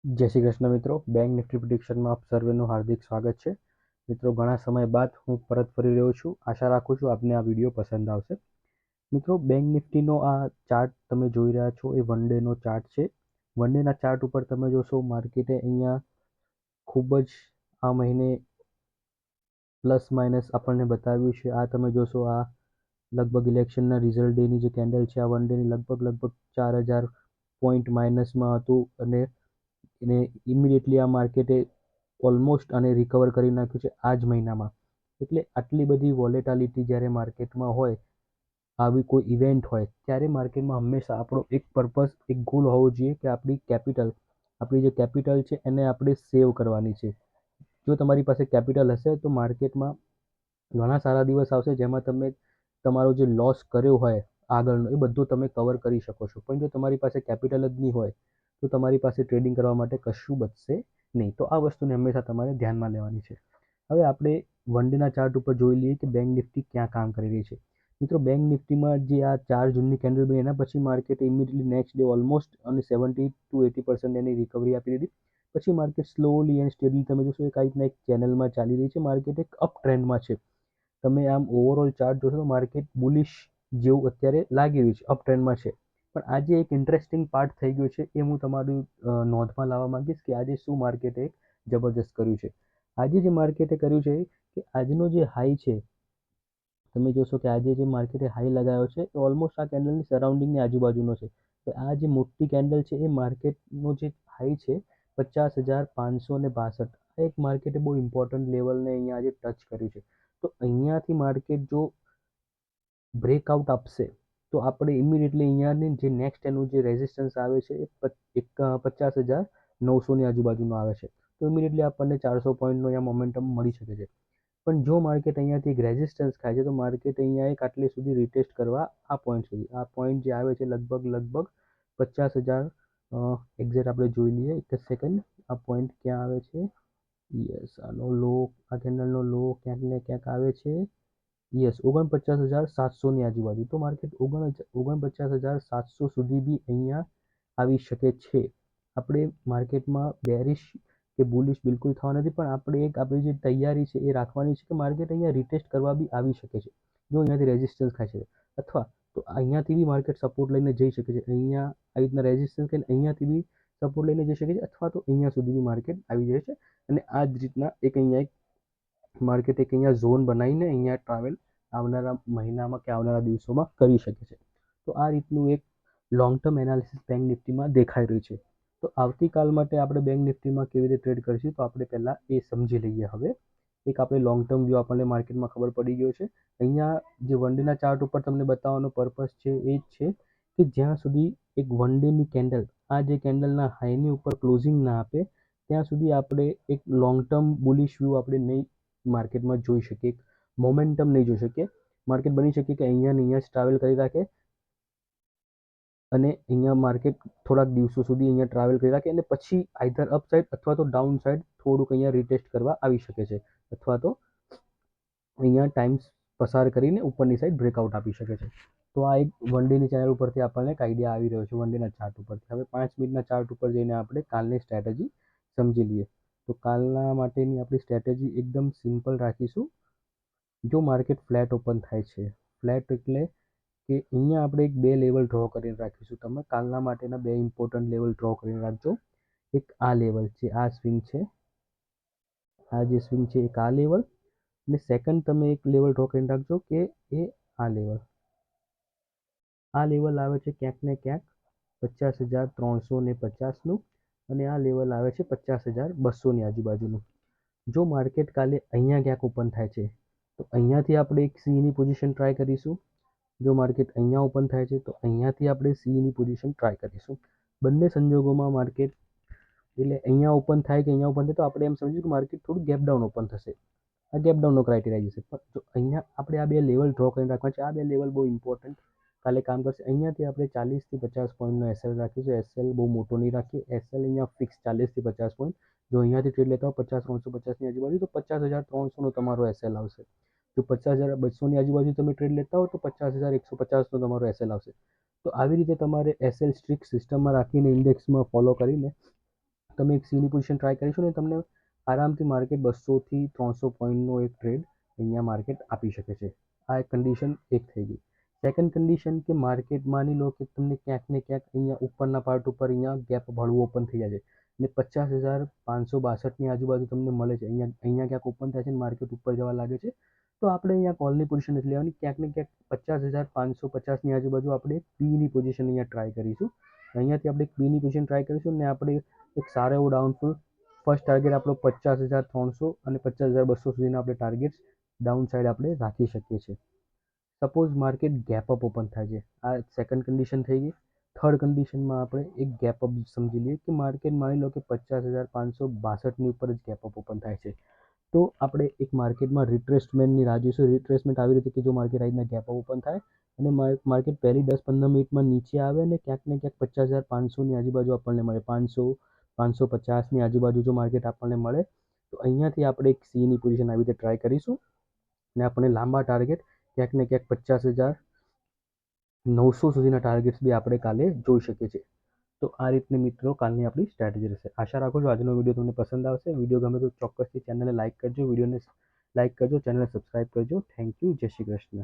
જય શ્રી કૃષ્ણ મિત્રો, bank Nifty પ્રિડિક્શનમાં આપ સર્વેનું હાર્દિક સ્વાગત છે. મિત્રો, ઘણા સમય બાદ હું પરત ફરી રહ્યો છું. આશા રાખું છું આપને આ વિડીયો પસંદ આવશે. મિત્રો, બેંક નિફ્ટીનો આ ચાર્ટ તમે જોઈ રહ્યા છો એ વન ડેનો ચાર્ટ છે. વન ડેના ચાર્ટ ઉપર તમે જોશો માર્કેટે અહીંયા ખૂબ જ આ મહિને પ્લસ માઇનસ આપણને બતાવ્યું છે. આ તમે જોશો, આ લગભગ ઇલેક્શનના રિઝલ્ટ ડેની જે કેન્ડલ છે, આ વન ડેની લગભગ 4000 પોઈન્ટ માઇનસમાં હતું અને ઇમિડિયેટલી આ માર્કેટે ઓલમોસ્ટ આને રિકવર કરી નાખ્યું છે આ જ મહિનામાં. એટલે આટલી બધી વોલેટાલિટી જ્યારે માર્કેટમાં હોય, આવી કોઈ ઇવેન્ટ હોય, ત્યારે માર્કેટમાં હંમેશા આપણો એક પર્પઝ, એક ગોલ હોવો જોઈએ કે આપણી જે કેપિટલ છે એને આપણે સેવ કરવાની છે. જો તમારી પાસે કેપિટલ હશે તો માર્કેટમાં ઘણા સારા દિવસ આવશે જેમાં તમે તમારો જે લોસ કર્યો હોય આગળનો એ બધું તમે કવર કરી શકો છો. પણ જો તમારી પાસે કેપિટલ જ નહીં હોય તો તમારી પાસે ટ્રેડિંગ કરવા માટે કશું બચશે નહીં. તો આ વસ્તુને હંમેશા તમારે ધ્યાનમાં લેવાની છે. હવે આપણે વન ડેના ચાર્ટ ઉપર જોઈ લઈએ કે બેંક નિફ્ટી ક્યાં કામ કરી રહી છે. મિત્રો, બેંક નિફ્ટીમાં જે આ 4 જૂનની કેન્ડલ બની એના પછી market immediately next day almost અને 70 to 80% એની રિકવરી આપી દીધી. પછી માર્કેટ સ્લોલી એન્ડ સ્ટેબલી તમે જોશો એક રીતના એક ચેનલમાં ચાલી રહી છે. માર્કેટ એક અપ ટ્રેન્ડમાં છે. તમે આમ ઓવરઓલ ચાર્ટ જોશો તો માર્કેટ બુલિશ જેવું અત્યારે લાગી રહ્યું છે, અપ ટ્રેન્ડમાં છે. પણ આજે એક ઇન્ટરેસ્ટિંગ પાર્ટ થઈ ગયો છે એ હું તમારી નોંધમાં લાવવા માંગીશ કે આજે શું માર્કેટે જબરજસ્ત કર્યું છે. આજે જે માર્કેટે કર્યું છે કે આજનો જે હાઈ છે, તમે જોશો કે આજે જે માર્કેટે હાઈ લગાવ્યો છે એ ઓલમોસ્ટ આ કેન્ડલની સરાઉન્ડિંગની આજુબાજુનો છે. તો આ જે મોટી કેન્ડલ છે એ માર્કેટનો જે હાઈ છે 50,562. આ એક માર્કેટે બહુ ઇમ્પોર્ટન્ટ લેવલને અહીંયા આજે ટચ કર્યું છે. તો અહીંયાથી માર્કેટ જો બ્રેકઆઉટ આપશે તો આપણે ઇમિડિયેટલી અહીંયાની જે નેક્સ્ટ એનું જે રેઝિસ્ટન્સ આવે છે એ 50,900ની આજુબાજુનો આવે છે. તો ઇમિડિયેટલી આપણને 400 પોઈન્ટનો અહીંયા મોમેન્ટમ મળી શકે છે. પણ જો માર્કેટ અહીંયાથી એક રેઝિસ્ટન્સ ખાય છે તો માર્કેટ અહીંયા એક આટલે સુધી રિટેસ્ટ કરવા આ પોઈન્ટ સુધી, આ પોઈન્ટ જે આવે છે લગભગ 50,000 એક્ઝેક્ટ આપણે જોઈ લઈએ એક જ સેકન્ડ. આ પોઈન્ટ ક્યાં આવે છે? યસ, આનો લો, આ કેન્ડલનો લો ક્યાંક ને ક્યાંક આવે છે. યસ, 49,700ની આજુબાજુ. તો માર્કેટ 49,700 સુધી બી અહીંયા આવી શકે છે. આપણે માર્કેટમાં બેરિશ કે બુલિશ બિલકુલ થવા નથી, પણ આપણે આપણી જે તૈયારી છે એ રાખવાની છે કે માર્કેટ અહીંયા રિટેસ્ટ કરવા બી આવી શકે છે જો અહીંયાથી રેઝિસ્ટન્સ ખાય છે. અથવા તો અહીંયાથી બી માર્કેટ સપોર્ટ લઈને જઈ શકે છે. અહીંયા આવી રીતના રેઝિસ્ટન્સ લઈને અહીંયાથી બી સપોર્ટ લઈને જઈ શકે છે, અથવા તો અહીંયા સુધી બી માર્કેટ આવી જાય છે. અને આ જ રીતના અહીંયા એક માર્કેટ એક અહીંયા ઝોન બનાવીને અહીંયા ટ્રાવેલ આવનારા મહિનામાં કે આવનારા દિવસોમાં કરી શકે છે. તો આ રીતનું એક લોંગ ટર્મ એનાલિસિસ બેંક નિફ્ટીમાં દેખાઈ રહ્યું છે. તો આવતીકાલ માટે આપણે બેંક નિફ્ટીમાં કેવી રીતે ટ્રેડ કરીશું તો આપણે પહેલાં એ સમજી લઈએ. હવે એક આપણે લોંગ ટર્મ વ્યૂ આપણને માર્કેટમાં ખબર પડી ગયો છે. અહીંયા જે વન ડેના ચાર્ટ ઉપર તમને બતાવવાનો પર્પઝ છે એ જ છે કે જ્યાં સુધી એક વન ડેની કેન્ડલ આ જે કેન્ડલના હાઈની ઉપર ક્લોઝિંગ ના આપે ત્યાં સુધી આપણે એક લોંગ ટર્મ બુલિશ વ્યૂ આપણે નહીં માર્કેટમાં જોઈ શકીએ, મોમેન્ટમ નહીં જોઈ શકીએ. માર્કેટ બની શકે કે અહીંયા ને અહીંયા જ ટ્રાવેલ કરી રાખે અને અહીંયા માર્કેટ થોડાક દિવસો સુધી અહીંયા ટ્રાવેલ કરી રાખે અને પછી આઈધર અપ સાઈડ અથવા તો ડાઉન સાઈડ થોડુંક અહીંયા રિટેસ્ટ કરવા આવી શકે છે, અથવા તો અહીંયા ટાઈમ પસાર કરીને ઉપરની સાઈડ બ્રેકઆઉટ આપી શકે છે. તો આ એક વન ડેની ચેનલ ઉપરથી આપણને એક આઈડિયા આવી રહ્યો છે વન ડેના ચાર્ટ ઉપરથી. હવે 5 મિનિટના ચાર્ટ ઉપર જઈને આપણે કાલની સ્ટ્રેટેજી સમજી લઈએ. તો કાલના માટેની આપણી સ્ટ્રેટેજી એકદમ સિમ્પલ રાખીશું. જો માર્કેટ ફ્લેટ ઓપન થાય છે, ફ્લેટ એટલે કે અહીંયા આપણે એક 2 લેવલ ડ્રો કરીને રાખીશું. તમે કાલના માટેના 2 ઇમ્પોર્ટન્ટ લેવલ ડ્રો કરીને રાખજો. એક આ લેવલ છે, આ સ્વિંગ છે, આ જે સ્વિંગ છે એક આ લેવલ, અને સેકન્ડ તમે એક લેવલ ડ્રો કરીને રાખજો કે એ આ લેવલ. આ લેવલ આવે છે ક્યાંક ને ક્યાંક 50,350નું અને આ લેવલ આવે છે 50,200ની આજુબાજુનું. જો માર્કેટ કાલે અહીંયા ક્યાંક ઓપન થાય છે તો અહીંયાથી આપણે એક સીની પોઝિશન ટ્રાય કરીશું. જો માર્કેટ અહીંયા ઓપન થાય છે તો અહીંયાથી આપણે સીની પોઝિશન ટ્રાય કરીશું. બંને સંજોગોમાં માર્કેટ એટલે અહીંયા ઓપન થાય કે અહીંયા ઓપન થાય તો આપણે એમ સમજીશું કે માર્કેટ થોડું ગેપ ડાઉન ઓપન થશે. આ ગેપ ડાઉનનો ક્રાઇટેરિયા જશે. પણ જો અહીંયા આપણે આ 2 લેવલ ડ્રો કરીને રાખવા છે, આ 2 લેવલ બહુ ઇમ્પોર્ટન્ટ કાલે કામ કરશે. અહીંયાથી આપણે 40 થી 50 પોઈન્ટનો એસએલ રાખીશું. એસએલ બહુ મોટો નહીં રાખીએ. એસએલ અહીંયા ફિક્સ 40 થી 50 પોઈન્ટ. જો અહીંયાથી ટ્રેડ લેતા હો 50,350ની આજુબાજુ તો 50,300નો તમારો એસએલ આવશે. જો 50,200ની આજુબાજુ તમે ટ્રેડ લેતા હો તો 50,150નો તમારો એસએલ આવશે. તો આવી રીતે તમારે એસએલ સ્ટ્રિક્ટ સિસ્ટમમાં રાખીને ઇન્ડેક્સમાં ફોલો કરીને તમે એક સીની પોઝિશન ટ્રાય કરીશું ને તમને આરામથી માર્કેટ 200 થી 300 પોઈન્ટનો એક ટ્રેડ અહીંયા માર્કેટ આપી શકે છે. આ એક કન્ડિશન એક થઈ ગઈ. સેકન્ડ કન્ડિશન કે માર્કેટ માની લો કે તમને ક્યાંક ને ક્યાંક અહીંયા ઉપરના પાર્ટ ઉપર અહીંયા ગેપ ભાડું ઓપન થઈ જાય છે અને 50,562ની આજુબાજુ તમને મળે છે. અહીંયા ક્યાંક ઓપન થાય છે અને માર્કેટ ઉપર જવા લાગે છે. તો આપણે અહીંયા કોલની પોઝિશન નથી લેવાની. ક્યાંક ને ક્યાંક 50,550ની આજુબાજુ આપણે પીની પોઝિશન અહીંયા ટ્રાય કરીશું. અહીંયાથી આપણે પીની પોઝિશન ટ્રાય કરીશું અને આપણે એક સારો એવો ડાઉનફોલ ફર્સ્ટ ટાર્ગેટ આપણો 50,300 અને 50,200 સુધીના આપણે ટાર્ગેટ્સ ડાઉન સાઈડ આપણે રાખી શકીએ છીએ. Suppose market gap up open થાય છે, આ સેકન્ડ કન્ડિશન થઈ ગઈ. થર્ડ કન્ડિશનમાં આપણે એક ગેપ અપ સમજી લઈએ કે માર્કેટ માની લો કે 50,562ની ઉપર જ ગેપ અપ ઓપન થાય છે. તો આપણે એક માર્કેટમાં રિટ્રેસમેન્ટની રાહ જોઈશું. રિટ્રેસમેન્ટ આવી રીતે કે જો માર્કેટ આ રીતના ગેપ અપ ઓપન થાય અને માર્કેટ પહેલી 10-15 મિનિટમાં નીચે આવે અને ક્યાંક ને ક્યાંક 50,500ની આજુબાજુ આપણને મળે, 500-550ની આજુબાજુ જો માર્કેટ આપણને મળે તો અહીંયાથી આપણે એક સીની પોઝિશન આવી રીતે ટ્રાય કરીશું અને આપણે લાંબા ટાર્ગેટ ક્યાંક ને ક્યાંક 50,900 સુધીના ટાર્ગેટ્સ બી આપણે કાલે જોઈ શકીએ છીએ. તો આ રીતની મિત્રો કાલની આપણી સ્ટ્રેટેજી રહેશે. આશા રાખું છું આજનો વિડીયો તમને પસંદ આવશે. વિડીયો ગમે તો ચોક્કસથી ચેનલને લાઇક કરજો, વિડીયોને લાઇક કરજો, ચેનલને સબસ્ક્રાઈબ કરજો. Thank you. જય શ્રી કૃષ્ણ.